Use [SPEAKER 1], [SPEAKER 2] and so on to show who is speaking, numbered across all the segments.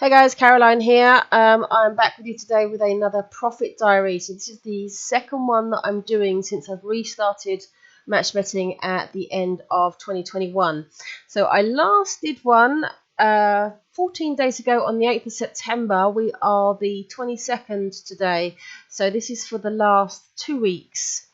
[SPEAKER 1] Hey guys, Caroline here. I'm back with you today with another profit diary. So this is the second one that I'm doing since I've restarted match betting at the end of 2021. So I last did one 14 days ago on the 8th of September. We are the 22nd today. So this is for the last 2 weeks.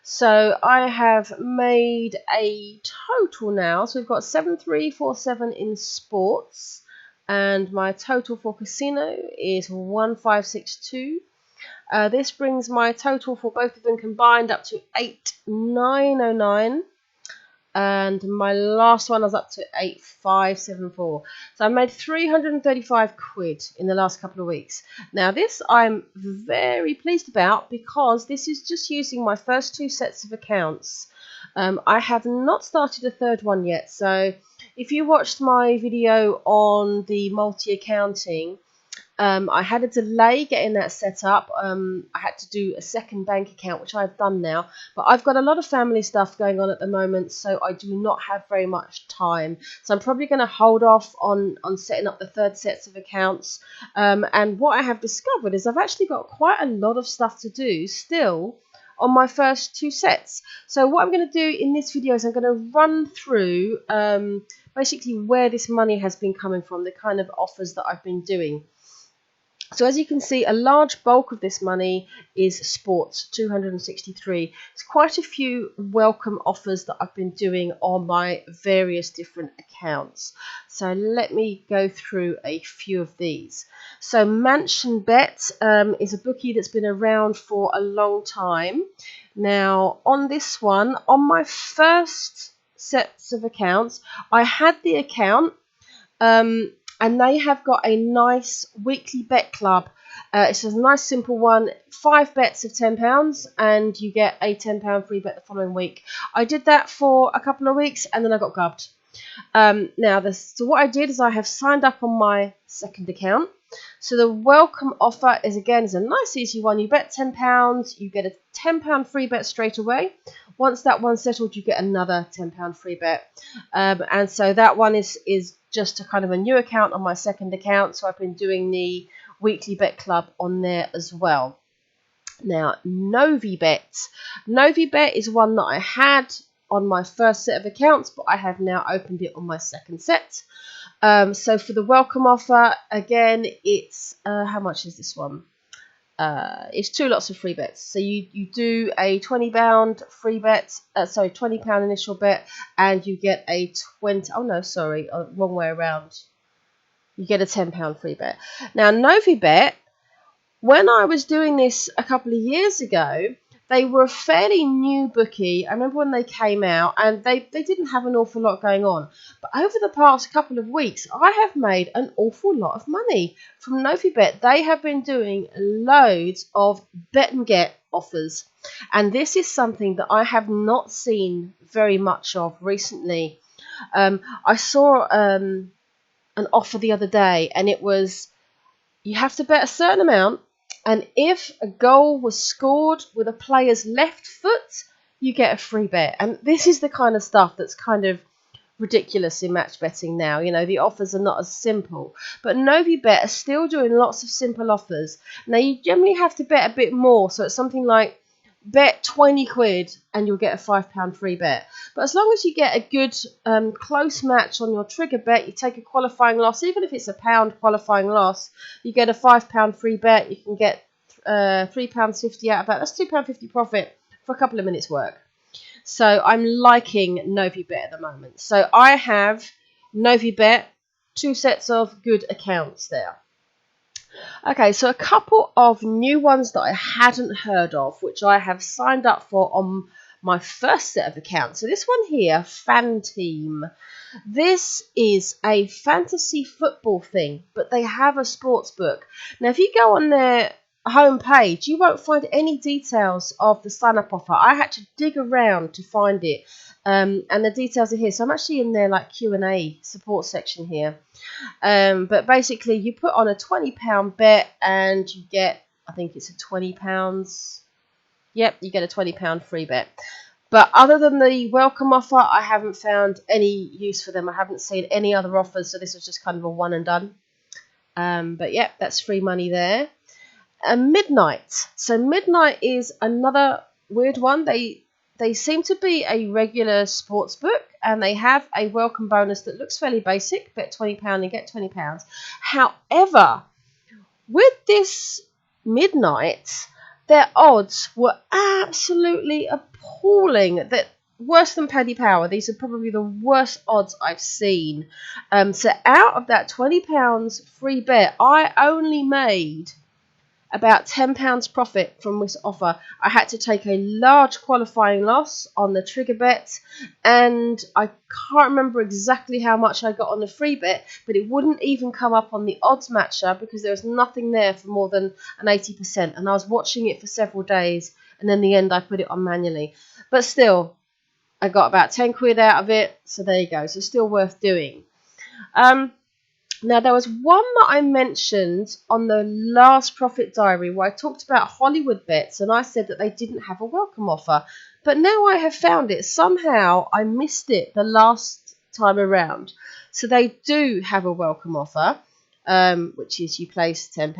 [SPEAKER 1] So I have made a total now. So we've got 7347 in sports. And my total for casino is 1562. This brings my total for both of them combined up to 8909. And my last one was up to 8574. So I made 335 quid in the last couple of weeks. Now this I'm very pleased about because this is just using my first two sets of accounts. I have not started a third one yet, so if you watched my video on the multi-accounting, I had a delay getting that set up. I had to do a second bank account, which I've done now. But I've got a lot of family stuff going on at the moment, so I do not have very much time. So I'm probably going to hold off on setting up the third sets of accounts. And what I have discovered is I've actually got quite a lot of stuff to do still on my first two sets. So what I'm going to do in this video is I'm going to run through basically where this money has been coming from, the kind of offers that I've been doing. So as you can see, a large bulk of this money is sports, 263. It's quite a few welcome offers that I've been doing on my various different accounts. So let me go through a few of these. So Mansion Bet is a bookie that's been around for a long time. Now on this one, on my first sets of accounts, I had the account and they have got a nice weekly bet club. It's a nice simple one, 5 bets of £10 and you get a £10 free bet the following week. I did that for a couple of weeks and then I got gubbed. So what I did is I have signed up on my second account. So the welcome offer is a nice easy one. You bet £10, you get a £10 free bet straight away. Once that one's settled, you get another £10 free bet. And so that one is just a kind of a new account on my second account. So I've been doing the weekly bet club on there as well. Now, Novi Bet. Novi Bet is one that I had on my first set of accounts, but I have now opened it on my second set. So for the welcome offer, again, it's how much is this one? It's 2 lots of free bets. So you do a £20 free bet, £20 initial bet, and you get a wrong way around. You get a £10 free bet. Now Novi Bet, when I was doing this a couple of years ago, they were a fairly new bookie. I remember when they came out and they didn't have an awful lot going on. But over the past couple of weeks, I have made an awful lot of money from Novi Bet. They have been doing loads of bet and get offers. And this is something that I have not seen very much of recently. I saw an offer the other day and it was you have to bet a certain amount. And if a goal was scored with a player's left foot, you get a free bet. And this is the kind of stuff that's kind of ridiculous in match betting now. You know, the offers are not as simple. But Novi Bet are still doing lots of simple offers. Now, you generally have to bet a bit more. So it's something like bet 20 quid and you'll get a £5 free bet. But as long as you get a good close match on your trigger bet, you take a qualifying loss, even if it's a £1 qualifying loss, you get a £5 free bet. You can get £3.50 out of that. That's £2.50 profit for a couple of minutes work. So I'm liking Novi Bet at the moment. So I have Novi Bet, 2 sets of good accounts there. Okay, so a couple of new ones that I hadn't heard of, which I have signed up for on my first set of accounts. So this one here, Fanteam. This is a fantasy football thing, but they have a sports book. Now, if you go on their homepage, you won't find any details of the sign-up offer. I had to dig around to find it. And the details are here. So I'm actually in their like Q&A support section here. But basically you put on a £20 bet and you get, I think it's a £20. Yep, you get a £20 free bet. But other than the welcome offer, I haven't found any use for them. I haven't seen any other offers. So this was just kind of a one and done. But yeah, that's free money there. And Midnight. So Midnight is another weird one. They seem to be a regular sports book, and they have a welcome bonus that looks fairly basic. Bet £20 and get £20. However, with this Midnight, their odds were absolutely appalling. That worse than Paddy Power. These are probably the worst odds I've seen. So out of that £20 free bet, I only made about £10 profit from this offer. I had to take a large qualifying loss on the trigger bet, and I can't remember exactly how much I got on the free bet, but it wouldn't even come up on the odds matcher because there was nothing there for more than an 80%, and I was watching it for several days, and in the end I put it on manually. But still, I got about 10 quid out of it, so there you go. So still worth doing. Now, there was one that I mentioned on the last Profit Diary where I talked about Hollywood bets, and I said that they didn't have a welcome offer. But now I have found it. Somehow I missed it the last time around. So they do have a welcome offer, which is you place £10,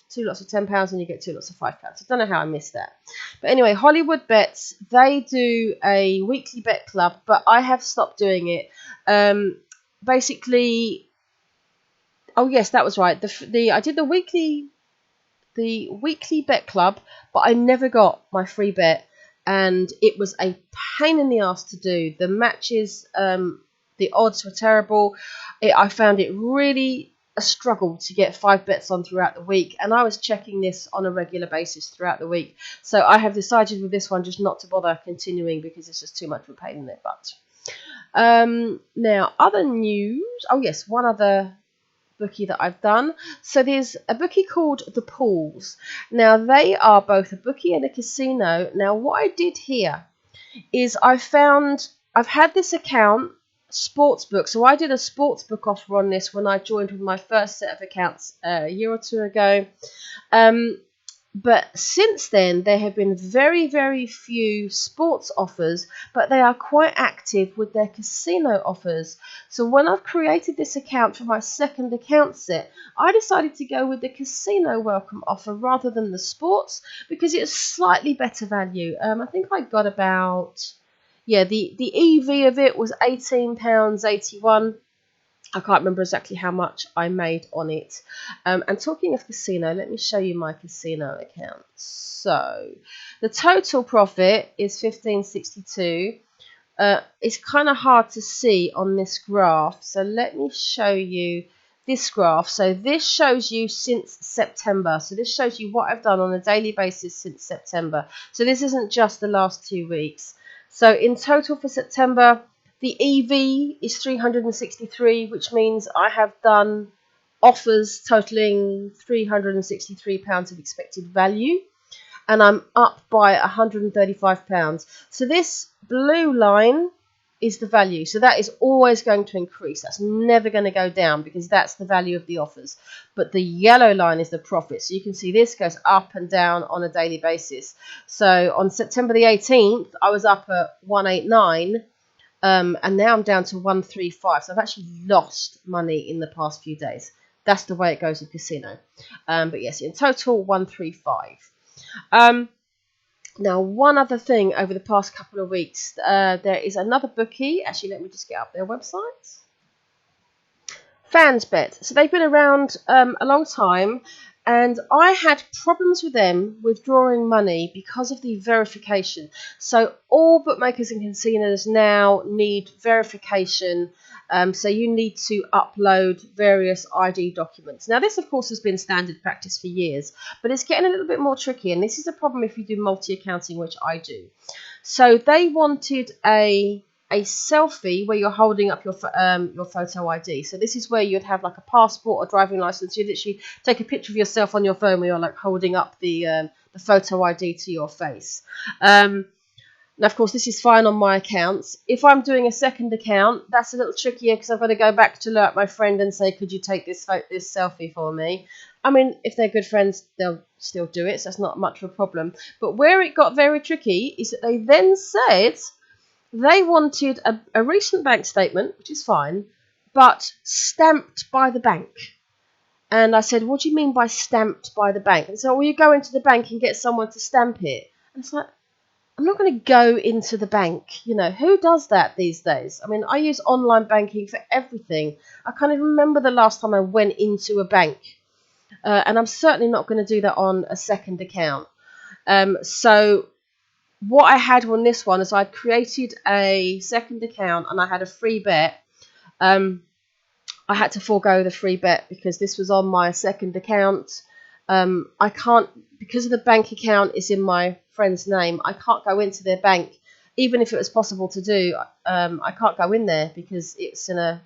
[SPEAKER 1] 2 lots of £10, and you get 2 lots of £5. I don't know how I missed that. But anyway, Hollywood bets, they do a weekly bet club, but I have stopped doing it. Basically... Oh yes, that was right. I did the weekly bet club, but I never got my free bet, and it was a pain in the ass to do. The matches, the odds were terrible. I found it really a struggle to get 5 bets on throughout the week, and I was checking this on a regular basis throughout the week. So I have decided with this one just not to bother continuing because it's just too much of a pain in their butt. Now, other news. Oh yes, one other bookie that I've done. So there's a bookie called The Pools. Now they are both a bookie and a casino. Now what I did here is I've had this account sportsbook. So I did a sportsbook offer on this when I joined with my first set of accounts a year or two ago. But since then, there have been very, very few sports offers, but they are quite active with their casino offers. So when I've created this account for my second account set, I decided to go with the casino welcome offer rather than the sports because it's slightly better value. I think I got about, the EV of it was £18.81. I can't remember exactly how much I made on it. And talking of casino, let me show you my casino account. So the total profit is $15.62. It's kind of hard to see on this graph. So let me show you this graph. So this shows you since September. So this shows you what I've done on a daily basis since September. So this isn't just the last 2 weeks. So in total for September, the EV is 363, which means I have done offers totaling £363 of expected value, and I'm up by £135. So this blue line is the value. So that is always going to increase. That's never going to go down because that's the value of the offers. But the yellow line is the profit. So you can see this goes up and down on a daily basis. So on September the 18th, I was up at 189. And now I'm down to 135. So I've actually lost money in the past few days. That's the way it goes with casino. But yes, in total, 135. Now, one other thing over the past couple of weeks, there is another bookie. Actually, let me just get up their website. FansBet. So they've been around a long time. And I had problems with them withdrawing money because of the verification. So all bookmakers and casinos now need verification. So you need to upload various ID documents. Now this, of course, has been standard practice for years, but it's getting a little bit more tricky. And this is a problem if you do multi-accounting, which I do. So they wanted a selfie where you're holding up your photo ID. So this is where you'd have like a passport or driving license. You literally take a picture of yourself on your phone where you're like holding up the photo ID to your face. Now, of course, this is fine on my accounts. If I'm doing a second account, that's a little trickier because I've got to go back to alert my friend and say, could you take this selfie for me? I mean, if they're good friends, they'll still do it, so that's not much of a problem. But where it got very tricky is that they then said they wanted a recent bank statement, which is fine, but stamped by the bank. And I said, what do you mean by stamped by the bank? And so, well, you go into the bank and get someone to stamp it. And it's like, I'm not going to go into the bank. You know, who does that these days? I mean, I use online banking for everything. I can't even remember the last time I went into a bank. And I'm certainly not going to do that on a second account. So what I had on this one is I'd created a second account and I had a free bet. I had to forego the free bet because this was on my second account. I can't, because of the bank account is in my friend's name, I can't go into their bank. Even if it was possible to do, I can't go in there because it's in a,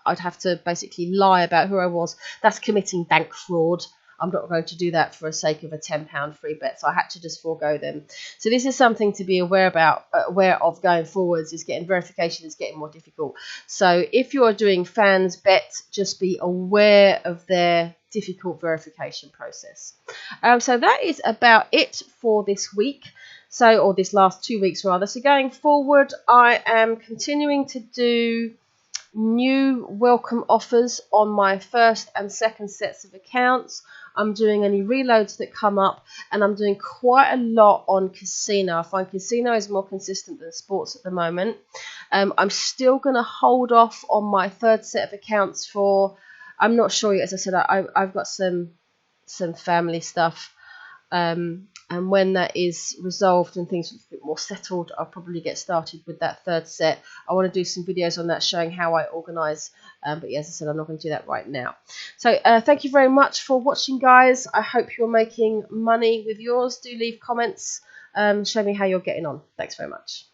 [SPEAKER 1] I'd have to basically lie about who I was. That's committing bank fraud. I'm not going to do that for the sake of a £10 free bet, so I had to just forego them. So this is something to be aware of going forwards. Is getting verification is getting more difficult. So if you're doing fans bet, just be aware of their difficult verification process. So that is about it for this week. So, or this last 2 weeks rather. So going forward, I am continuing to do new welcome offers on my first and second sets of accounts. I'm doing any reloads that come up, and I'm doing quite a lot on casino. I find casino is more consistent than sports at the moment. I'm still going to hold off on my third set of accounts for, I'm not sure yet. As I said, I've got some family stuff. And when that is resolved and things are a bit more settled, I'll probably get started with that third set. I want to do some videos on that showing how I organise. But yeah, as I said, I'm not going to do that right now. So thank you very much for watching, guys. I hope you're making money with yours. Do leave comments. Show me how you're getting on. Thanks very much.